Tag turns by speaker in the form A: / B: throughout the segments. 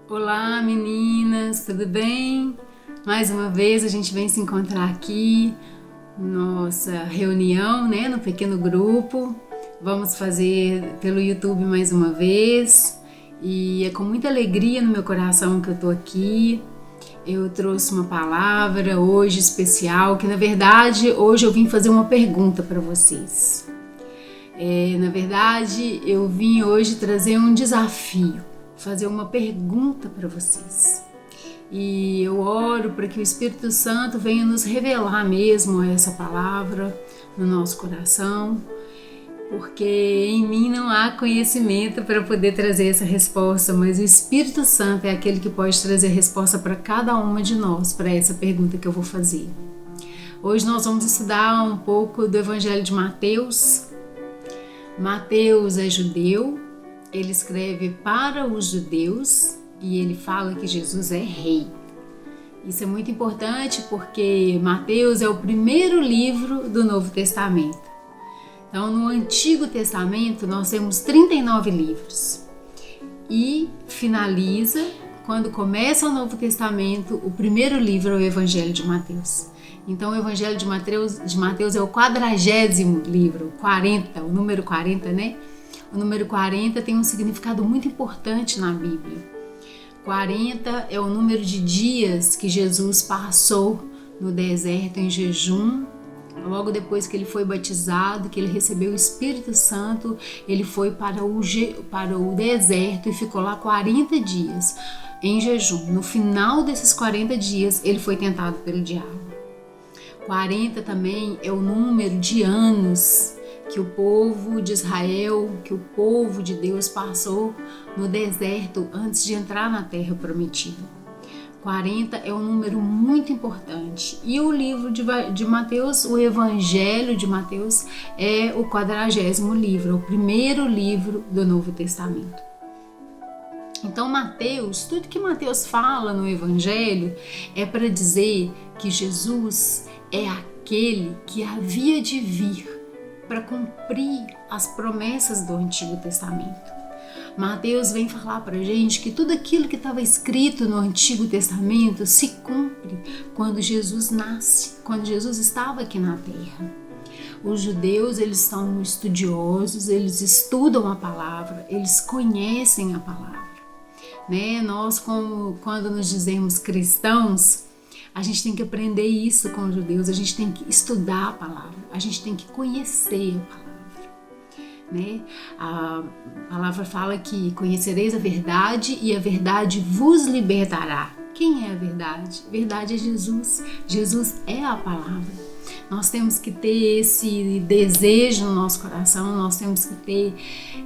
A: Olá meninas, tudo bem? Mais uma vez a gente vem se encontrar aqui, nossa reunião, no pequeno grupo. Vamos fazer pelo YouTube mais uma vez e é com muita alegria no meu coração que eu tô aqui. Eu trouxe uma palavra hoje especial, que na verdade hoje eu vim fazer uma pergunta para vocês. Na verdade eu vim hoje trazer um desafio, fazer uma pergunta para vocês. E eu oro para que o Espírito Santo venha nos revelar mesmo essa palavra no nosso coração, porque em mim não há conhecimento para poder trazer essa resposta, mas o Espírito Santo é aquele que pode trazer a resposta para cada uma de nós, para essa pergunta que eu vou fazer. Hoje nós vamos estudar um pouco do Evangelho de Mateus. Mateus é judeu, ele escreve para os judeus e ele fala que Jesus é rei. Isso é muito importante porque Mateus é o primeiro livro do Novo Testamento. Então, no Antigo Testamento, nós temos 39 livros. E finaliza, quando começa o Novo Testamento, o primeiro livro é o Evangelho de Mateus. Então, o Evangelho de Mateus é o 40º livro, 40, o número 40, né? O número 40 tem um significado muito importante na Bíblia. 40 é o número de dias que Jesus passou no deserto em jejum. Logo depois que ele foi batizado, que ele recebeu o Espírito Santo, ele foi para o deserto e ficou lá 40 dias em jejum. No final desses 40 dias, ele foi tentado pelo diabo. 40 também é o número de anos que o povo de Israel, que o povo de Deus passou no deserto antes de entrar na terra prometida. 40 é um número muito importante. E o livro de Mateus, o Evangelho de Mateus, é o 40º livro, o primeiro livro do Novo Testamento. Então Mateus, tudo que Mateus fala no Evangelho é para dizer que Jesus é aquele que havia de vir para cumprir as promessas do Antigo Testamento. Mateus vem falar para a gente que tudo aquilo que estava escrito no Antigo Testamento se cumpre quando Jesus nasce, quando Jesus estava aqui na Terra. Os judeus, eles são estudiosos, eles estudam a palavra, eles conhecem a palavra. Nós, quando nos dizemos cristãos, a gente tem que aprender isso com os judeus, a gente tem que estudar a palavra, a gente tem que conhecer a palavra. A palavra fala que conhecereis a verdade e a verdade vos libertará. Quem é a verdade? A verdade é Jesus. Jesus é a palavra. Nós temos que ter esse desejo no nosso coração, nós temos que ter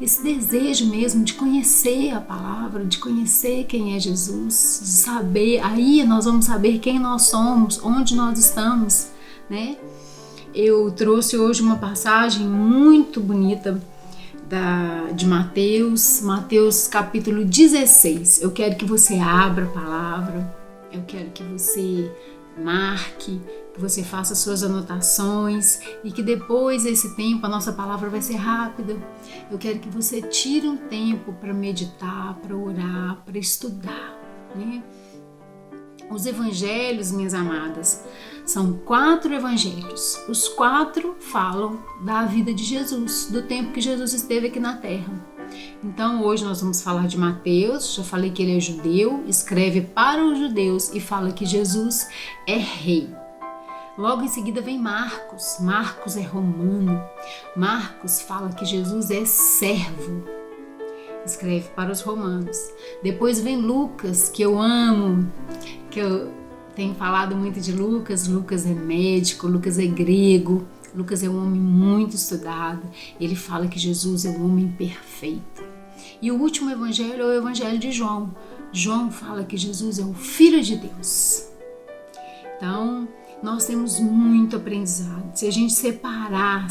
A: esse desejo mesmo de conhecer a palavra, de conhecer quem é Jesus, de saber, aí nós vamos saber quem nós somos, onde nós estamos, Eu trouxe hoje uma passagem muito bonita de Mateus capítulo 16. Eu quero que você abra a palavra, eu quero que você marque, que você faça suas anotações e que depois desse tempo a nossa palavra vai ser rápida. Eu quero que você tire um tempo para meditar, para orar, para estudar, Os evangelhos, minhas amadas, são 4 evangelhos. Os 4 falam da vida de Jesus, do tempo que Jesus esteve aqui na Terra. Então hoje nós vamos falar de Mateus, já falei que ele é judeu, escreve para os judeus e fala que Jesus é rei. Logo em seguida vem Marcos, Marcos é romano, Marcos fala que Jesus é servo, escreve para os romanos. Depois vem Lucas, que eu amo, que eu tenho falado muito de Lucas. Lucas é médico, Lucas é grego, Lucas é um homem muito estudado, ele fala que Jesus é um homem perfeito. E o último evangelho é o evangelho de João. João fala que Jesus é o Filho de Deus. Então, nós temos muito aprendizado. Se a gente separar,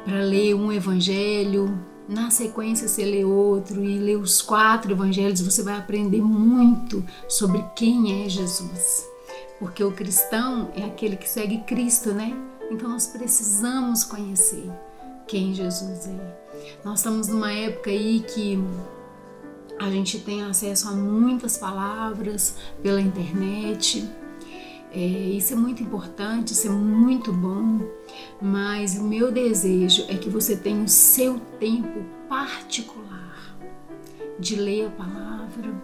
A: para ler um evangelho, na sequência você lê outro e lê os 4 evangelhos, você vai aprender muito sobre quem é Jesus. Porque o cristão é aquele que segue Cristo, Então nós precisamos conhecer quem Jesus é. Nós estamos numa época aí que A gente tem acesso a muitas palavras pela internet. Isso é muito importante, isso é muito bom, mas o meu desejo é que você tenha o seu tempo particular de ler a palavra,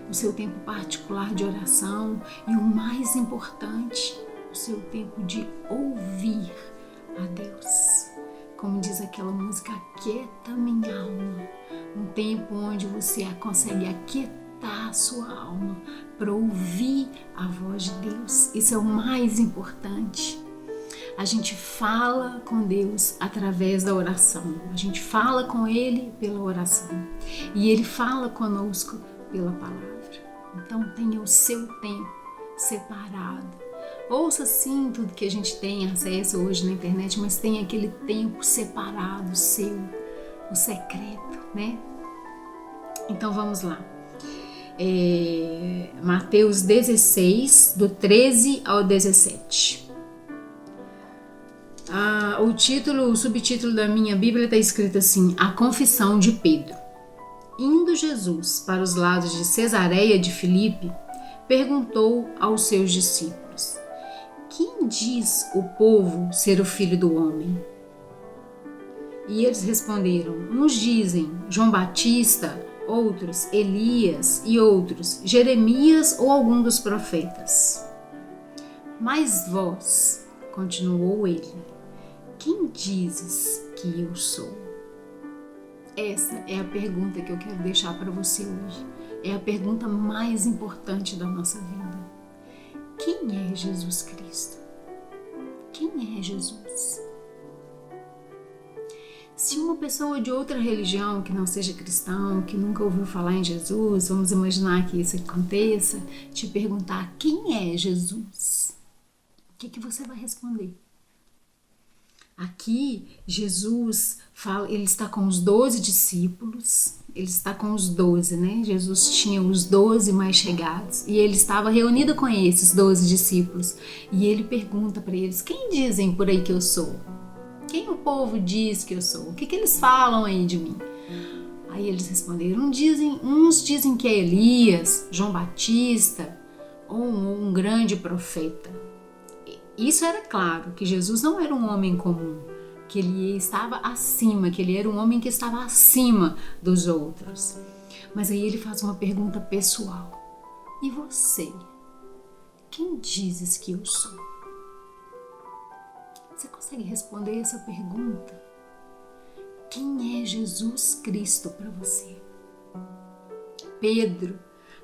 A: o seu tempo particular de oração e o mais importante, o seu tempo de ouvir a Deus. Como diz aquela música, aquieta minha alma, um tempo onde você consegue aquietar a sua alma para ouvir a voz de Deus. Isso é o mais importante. A gente fala com Deus através da oração, a gente fala com Ele pela oração e Ele fala conosco pela palavra. Então tenha o seu tempo separado. Ouça sim tudo que a gente tem acesso hoje na internet, mas tenha aquele tempo separado seu, o secreto, né? Então vamos lá. Mateus 16, do 13 ao 17. O subtítulo da minha Bíblia está escrito assim: A Confissão de Pedro. Indo Jesus para os lados de Cesareia de Filipe, perguntou aos seus discípulos: Quem diz o povo ser o Filho do Homem? E eles responderam: Uns dizem João Batista, outros Elias e outros Jeremias ou algum dos profetas. Mas vós, continuou ele, quem dizes que eu sou? Essa é a pergunta que eu quero deixar para você hoje. É a pergunta mais importante da nossa vida. Quem é Jesus Cristo? Quem é Jesus? Se uma pessoa de outra religião, que não seja cristão, que nunca ouviu falar em Jesus, vamos imaginar que isso aconteça, te perguntar quem é Jesus, o que você vai responder? Aqui, Jesus fala, ele está com os 12 discípulos, ele está com os 12, né? Jesus tinha os 12 mais chegados e ele estava reunido com esses 12 discípulos. E ele pergunta para eles, quem dizem por aí que eu sou? Quem o povo diz que eu sou? O que eles falam aí de mim? Aí eles responderam, uns dizem que é Elias, João Batista ou um grande profeta. Isso era claro, que Jesus não era um homem comum, que ele estava acima, que ele era um homem que estava acima dos outros. Mas aí ele faz uma pergunta pessoal. E você? Quem dizes que eu sou? Você consegue responder essa pergunta? Quem é Jesus Cristo para você? Pedro,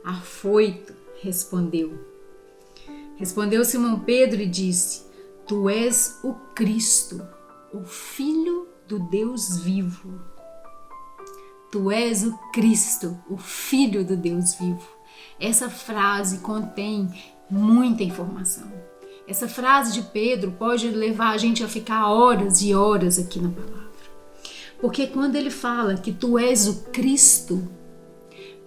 A: afoito, respondeu. Respondeu Simão Pedro e disse: Tu és o Cristo, o Filho do Deus vivo. Tu és o Cristo, o Filho do Deus vivo. Essa frase contém muita informação. Essa frase de Pedro pode levar a gente a ficar horas e horas aqui na palavra. Porque quando ele fala que tu és o Cristo,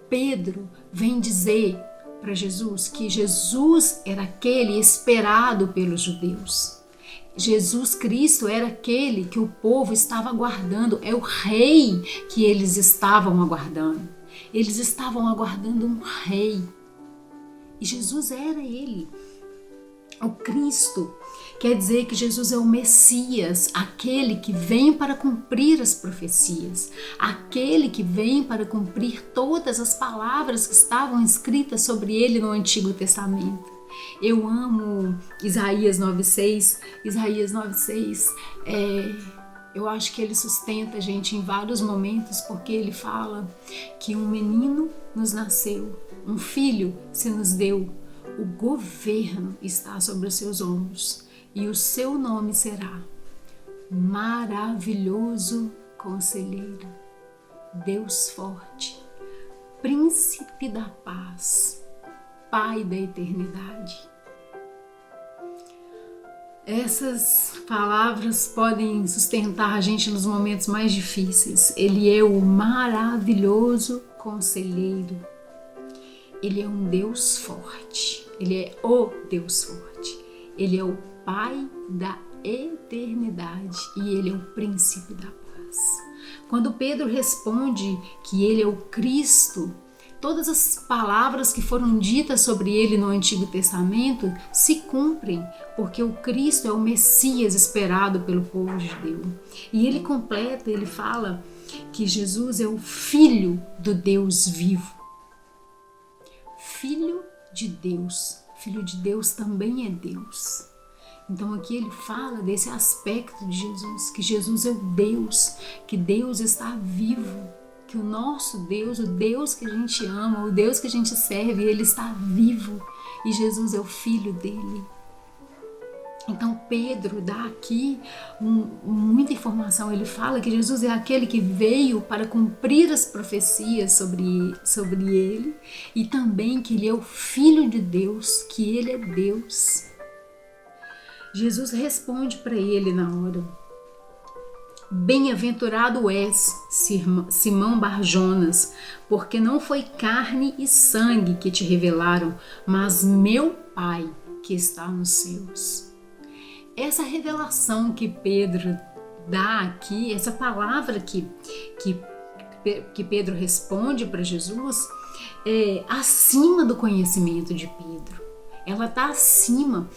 A: Pedro vem dizer para Jesus que Jesus era aquele esperado pelos judeus. Jesus Cristo era aquele que o povo estava aguardando, é o rei que eles estavam aguardando. Eles estavam aguardando um rei. E Jesus era ele. O Cristo quer dizer que Jesus é o Messias, aquele que vem para cumprir as profecias, aquele que vem para cumprir todas as palavras que estavam escritas sobre ele no Antigo Testamento. Eu amo Isaías 9:6. Isaías 9:6 eu acho que ele sustenta a gente em vários momentos, porque ele fala que um menino nos nasceu, um filho se nos deu, o governo está sobre os seus ombros e o seu nome será Maravilhoso Conselheiro, Deus Forte, Príncipe da Paz, Pai da Eternidade. Essas palavras podem sustentar a gente nos momentos mais difíceis. Ele é o maravilhoso conselheiro. Ele é um Deus forte. Ele é o Deus forte. Ele é o Pai da eternidade e ele é o Príncipe da Paz. Quando Pedro responde que ele é o Cristo, todas as palavras que foram ditas sobre ele no Antigo Testamento se cumprem, porque o Cristo é o Messias esperado pelo povo judeu. E ele completa, ele fala que Jesus é o Filho do Deus vivo. Filho de Deus. Filho de Deus também é Deus. Então aqui ele fala desse aspecto de Jesus, que Jesus é o Deus, que Deus está vivo, que o nosso Deus, o Deus que a gente ama, o Deus que a gente serve, ele está vivo e Jesus é o Filho dele. Então Pedro dá aqui muita informação, ele fala que Jesus é aquele que veio para cumprir as profecias sobre ele e também que ele é o Filho de Deus, que ele é Deus. Jesus responde para ele na hora: bem-aventurado és, Simão Barjonas, porque não foi carne e sangue que te revelaram, mas meu Pai que está nos céus. Essa revelação que Pedro dá aqui, essa palavra que Pedro responde para Jesus, é acima do conhecimento de Pedro. Ela está acima.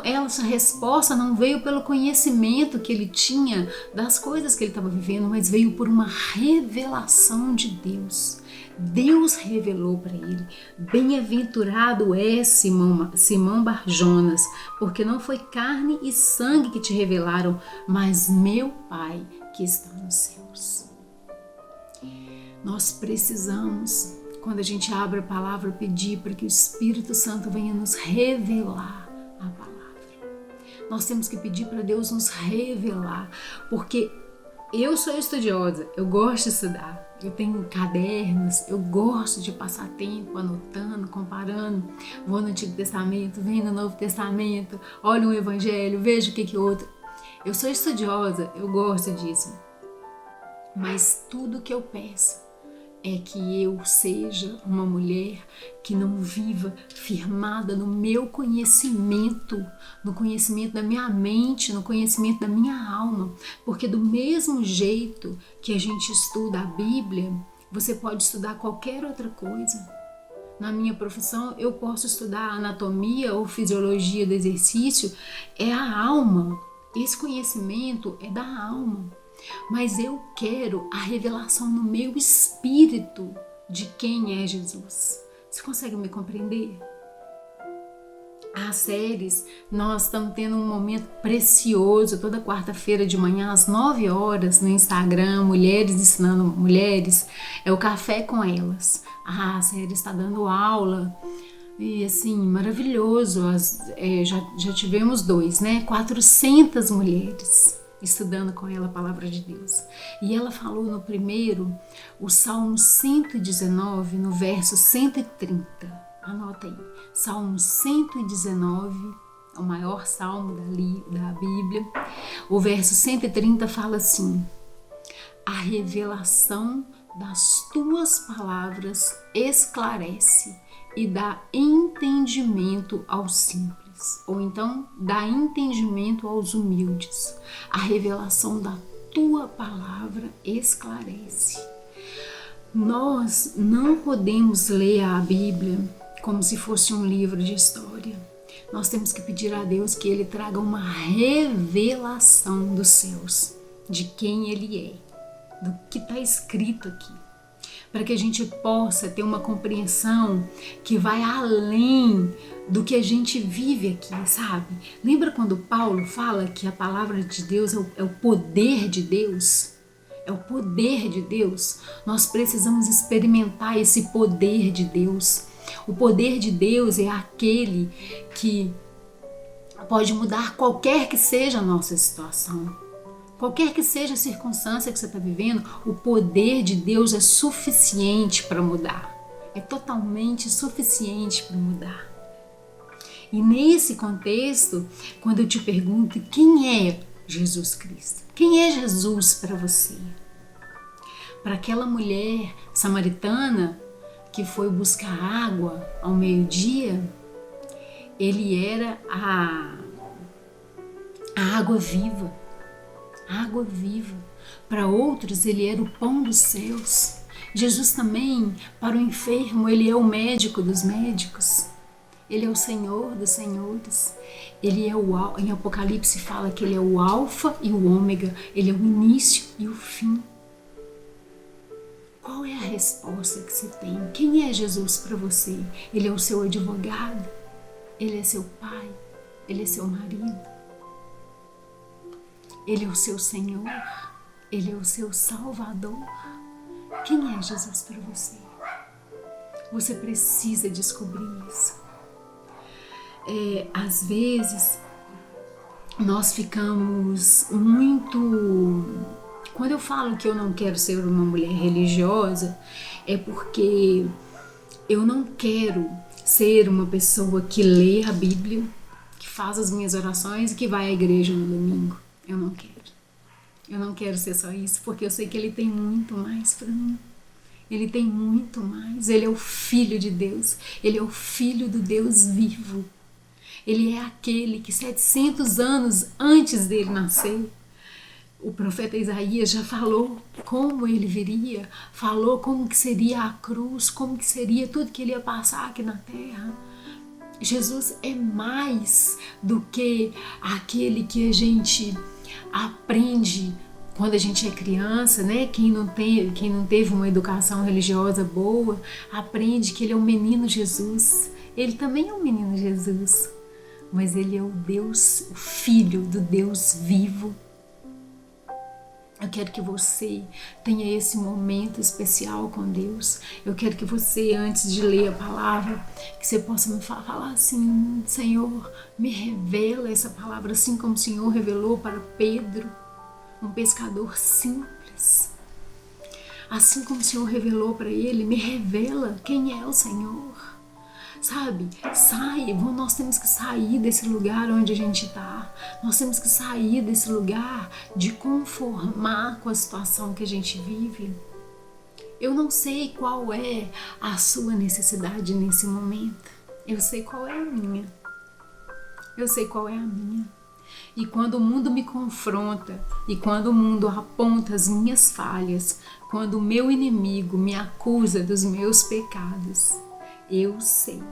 A: Essa resposta não veio pelo conhecimento que ele tinha das coisas que ele estava vivendo, mas veio por uma revelação de Deus. Deus revelou para ele: bem-aventurado é Simão Barjonas, porque não foi carne e sangue que te revelaram, mas meu Pai que está nos céus. Nós precisamos, quando a gente abre a palavra, pedir para que o Espírito Santo venha nos revelar a palavra. Nós temos que pedir para Deus nos revelar, porque eu sou estudiosa, eu gosto de estudar, eu tenho cadernos, eu gosto de passar tempo anotando, comparando, vou no Antigo Testamento, venho no Novo Testamento, olho um evangelho, vejo o que outro. Eu sou estudiosa, eu gosto disso, mas tudo que eu peço é que eu seja uma mulher que não viva firmada no meu conhecimento, no conhecimento da minha mente, no conhecimento da minha alma. Porque do mesmo jeito que a gente estuda a Bíblia, você pode estudar qualquer outra coisa. Na minha profissão, eu posso estudar anatomia ou fisiologia do exercício, é a alma. Esse conhecimento é da alma. Mas eu quero a revelação no meu espírito de quem é Jesus. Você consegue me compreender? As séries, nós estamos tendo um momento precioso toda quarta-feira de manhã às 9 horas no Instagram, Mulheres Ensinando Mulheres, é o Café com Elas. A série está dando aula e assim, maravilhoso, já tivemos 2, né? 400 mulheres estudando com ela a palavra de Deus. E ela falou no primeiro, o Salmo 119, no verso 130. Anota aí. Salmo 119, o maior salmo da Bíblia. O verso 130 fala assim: a revelação das tuas palavras esclarece e dá entendimento aos simples. Ou então, dá entendimento aos humildes. A revelação da tua palavra esclarece. Nós não podemos ler a Bíblia como se fosse um livro de história. Nós temos que pedir a Deus que Ele traga uma revelação dos céus, de quem Ele é, do que está escrito aqui, para que a gente possa ter uma compreensão que vai além do que a gente vive aqui, sabe? Lembra quando Paulo fala que a palavra de Deus é o poder de Deus? É o poder de Deus. Nós precisamos experimentar esse poder de Deus. O poder de Deus é aquele que pode mudar qualquer que seja a nossa situação. Qualquer que seja a circunstância que você está vivendo, o poder de Deus é suficiente para mudar. É totalmente suficiente para mudar. E nesse contexto, quando eu te pergunto quem é Jesus Cristo? Quem é Jesus para você? Para aquela mulher samaritana que foi buscar água ao meio-dia, ele era a água viva. Água viva. Para outros, ele era o pão dos céus. Jesus também, para o enfermo, ele é o médico dos médicos. Ele é o Senhor dos senhores. Ele é em Apocalipse fala que ele é o alfa e o ômega. Ele é o início e o fim. Qual é a resposta que você tem? Quem é Jesus para você? Ele é o seu advogado? Ele é seu pai? Ele é seu marido? Ele é o seu Senhor? Ele é o seu Salvador? Quem é Jesus para você? Você precisa descobrir isso. Às vezes, nós ficamos muito... Quando eu falo que eu não quero ser uma mulher religiosa, é porque eu não quero ser uma pessoa que lê a Bíblia, que faz as minhas orações e que vai à igreja no domingo. Eu não quero. Eu não quero ser só isso, porque eu sei que Ele tem muito mais para mim. Ele tem muito mais. Ele é o Filho de Deus. Ele é o Filho do Deus vivo. Ele é aquele que 700 anos antes dele nascer, o profeta Isaías já falou como ele viria, falou como que seria a cruz, como que seria tudo que ele ia passar aqui na terra. Jesus é mais do que aquele que a gente aprende quando a gente é criança, né? Quem não teve uma educação religiosa boa, aprende que ele é o menino Jesus. Ele também é o menino Jesus, mas ele é o Deus, o Filho do Deus vivo. Eu quero que você tenha esse momento especial com Deus. Eu quero que você, antes de ler a palavra, que você possa me falar assim: Senhor, me revela essa palavra, assim como o Senhor revelou para Pedro, um pescador simples. Assim como o Senhor revelou para ele, me revela quem é o Senhor. Sabe, nós temos que sair desse lugar onde a gente está. Nós temos que sair desse lugar de conformar com a situação que a gente vive. Eu não sei qual é a sua necessidade nesse momento. Eu sei qual é a minha. Eu sei qual é a minha. E quando o mundo me confronta, e quando o mundo aponta as minhas falhas, quando o meu inimigo me acusa dos meus pecados, eu sei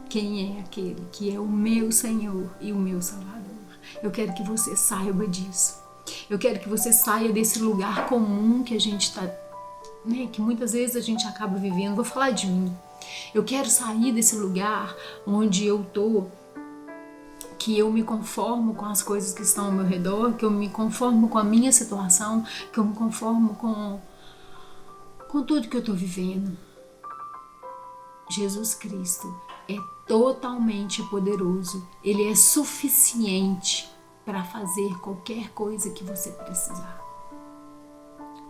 A: quem é aquele que é o meu Senhor e o meu Salvador. Eu quero que você saiba disso. Eu quero que você saia desse lugar comum que a gente está, né, que muitas vezes a gente acaba vivendo. Vou falar de mim. Eu quero sair desse lugar onde eu tô, que eu me conformo com as coisas que estão ao meu redor, que eu me conformo com a minha situação, que eu me conformo com tudo que eu tô vivendo. Jesus Cristo é totalmente poderoso. Ele é suficiente para fazer qualquer coisa que você precisar.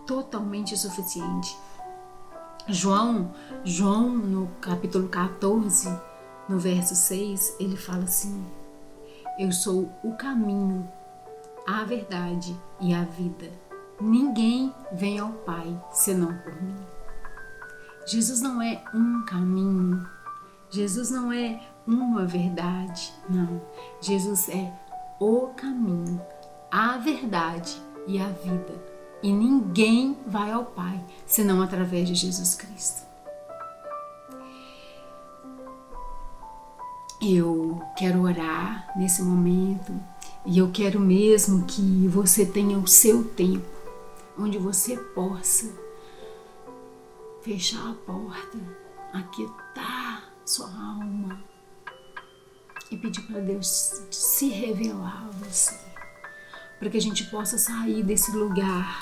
A: Totalmente suficiente. João, no capítulo 14, no verso 6, ele fala assim: eu sou o caminho, a verdade e a vida. Ninguém vem ao Pai senão por mim. Jesus não é um caminho, Jesus não é uma verdade, não. Jesus é o caminho, a verdade e a vida. E ninguém vai ao Pai senão através de Jesus Cristo. Eu quero orar nesse momento e eu quero mesmo que você tenha o seu tempo, onde você possa fechar a porta, aquietar sua alma e pedir para Deus se revelar a você, para que a gente possa sair desse lugar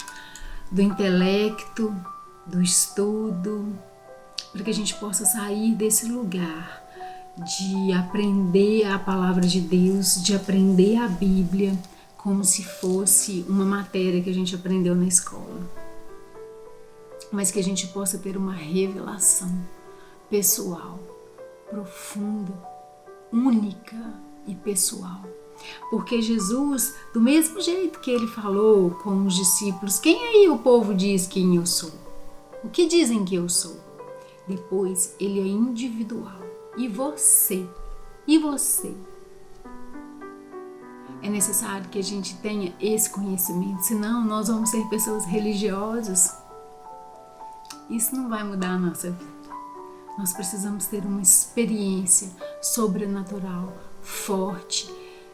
A: do intelecto, do estudo, para que a gente possa sair desse lugar de aprender a palavra de Deus, de aprender a Bíblia como se fosse uma matéria que a gente aprendeu na escola, mas que a gente possa ter uma revelação pessoal, profunda, única e pessoal. Porque Jesus, do mesmo jeito que ele falou com os discípulos: quem aí o povo diz quem eu sou? O que dizem que eu sou? Depois ele é individual. E você? E você? É necessário que a gente tenha esse conhecimento, senão nós vamos ser pessoas religiosas. isso não vai mudar a nossa vida. Nós precisamos ter uma experiência sobrenatural, forte,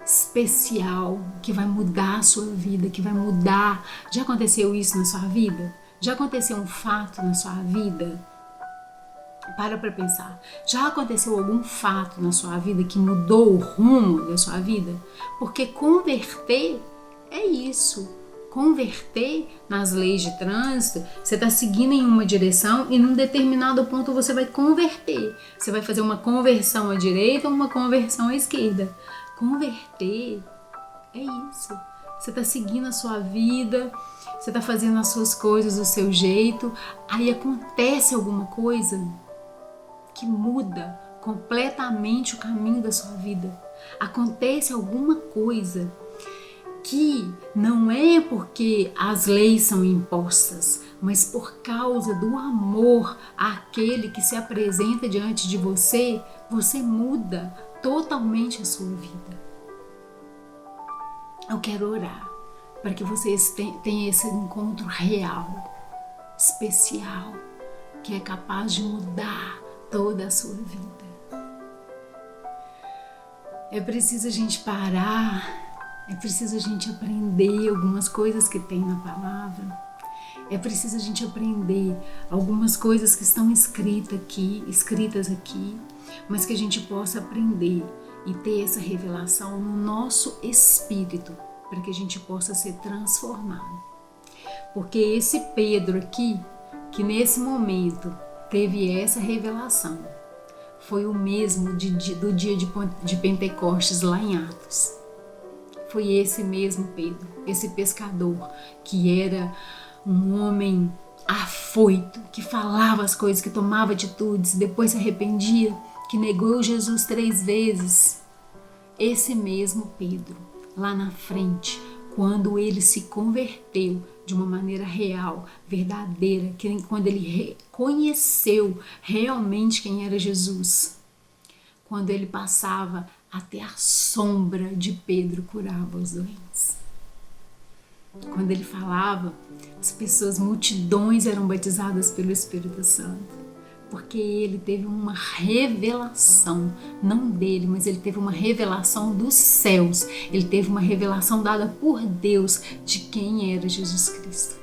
A: especial, que vai mudar a sua vida, que vai mudar. Já aconteceu isso na sua vida? Já aconteceu um fato na sua vida? Para pensar. Já aconteceu algum fato na sua vida que mudou o rumo da sua vida? Porque converter é isso. Converter nas leis de trânsito, você está seguindo em uma direção e num determinado ponto você vai converter. Você vai fazer uma conversão à direita ou uma conversão à esquerda. Converter é isso. Você está seguindo a sua vida, você está fazendo as suas coisas do seu jeito, aí acontece alguma coisa que muda completamente o caminho da sua vida. Acontece alguma coisa que não é porque as leis são impostas, mas por causa do amor àquele que se apresenta diante de você, você muda totalmente a sua vida. Eu quero orar para que vocês tenham esse encontro real, especial, que é capaz de mudar toda a sua vida. É preciso a gente parar. É preciso a gente aprender algumas coisas que tem na palavra. É preciso a gente aprender algumas coisas que estão escritas aqui, mas que a gente possa aprender e ter essa revelação no nosso espírito, para que a gente possa ser transformado. Porque esse Pedro aqui, que nesse momento teve essa revelação, foi o mesmo do dia de Pentecostes lá em Atos. Foi esse mesmo Pedro, esse pescador, que era um homem afoito, que falava as coisas, que tomava atitudes, depois se arrependia, que negou Jesus 3 vezes. Esse mesmo Pedro, lá na frente, quando ele se converteu de uma maneira real, verdadeira, quando ele reconheceu realmente quem era Jesus, quando ele passava até a sombra de Pedro curava os doentes. Quando ele falava, as pessoas, multidões eram batizadas pelo Espírito Santo, porque ele teve uma revelação, não dele, mas ele teve uma revelação dos céus, ele teve uma revelação dada por Deus de quem era Jesus Cristo.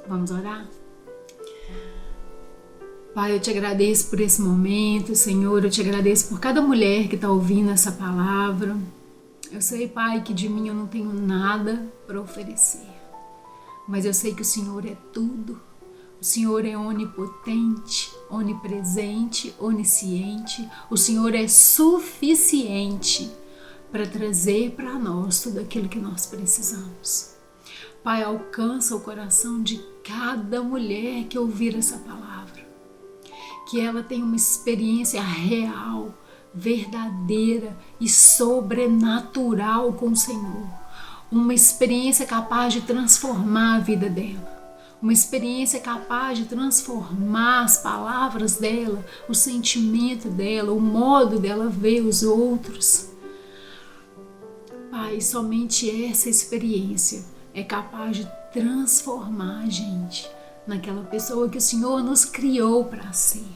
A: Vamos orar? Pai, eu te agradeço por esse momento, Senhor, eu te agradeço por cada mulher que está ouvindo essa palavra. Eu sei, Pai, que de mim eu não tenho nada para oferecer, mas eu sei que o Senhor é tudo. O Senhor é onipotente, onipresente, onisciente. O Senhor é suficiente para trazer para nós tudo aquilo que nós precisamos. Pai, alcança o coração de cada mulher que ouvir essa palavra. Que ela tenha uma experiência real, verdadeira e sobrenatural com o Senhor. Uma experiência capaz de transformar a vida dela. Uma experiência capaz de transformar as palavras dela, o sentimento dela, o modo dela ver os outros. Pai, somente essa experiência é capaz de transformar a gente naquela pessoa que o Senhor nos criou para ser.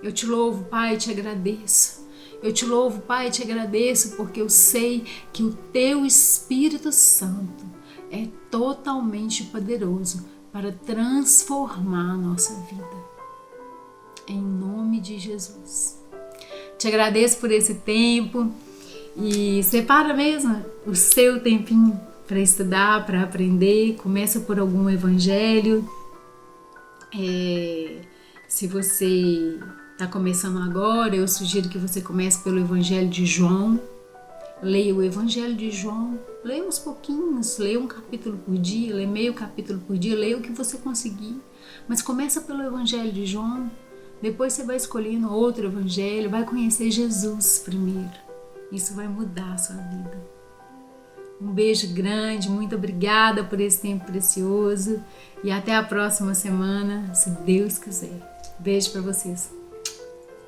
A: Eu te louvo, Pai, e te agradeço. Eu te louvo, Pai, e te agradeço porque eu sei que o Teu Espírito Santo é totalmente poderoso para transformar a nossa vida. Em nome de Jesus. Te agradeço por esse tempo e separa mesmo o seu tempinho para estudar, para aprender. Começa por algum evangelho. Se você está começando agora, eu sugiro que você comece pelo Evangelho de João. Leia o Evangelho de João, leia uns pouquinhos, leia um capítulo por dia, leia meio capítulo por dia, leia o que você conseguir. Mas começa pelo Evangelho de João, depois você vai escolhendo outro Evangelho, vai conhecer Jesus primeiro. Isso vai mudar a sua vida. Um beijo grande, muito obrigada por esse tempo precioso e até a próxima semana, se Deus quiser. Beijo para vocês.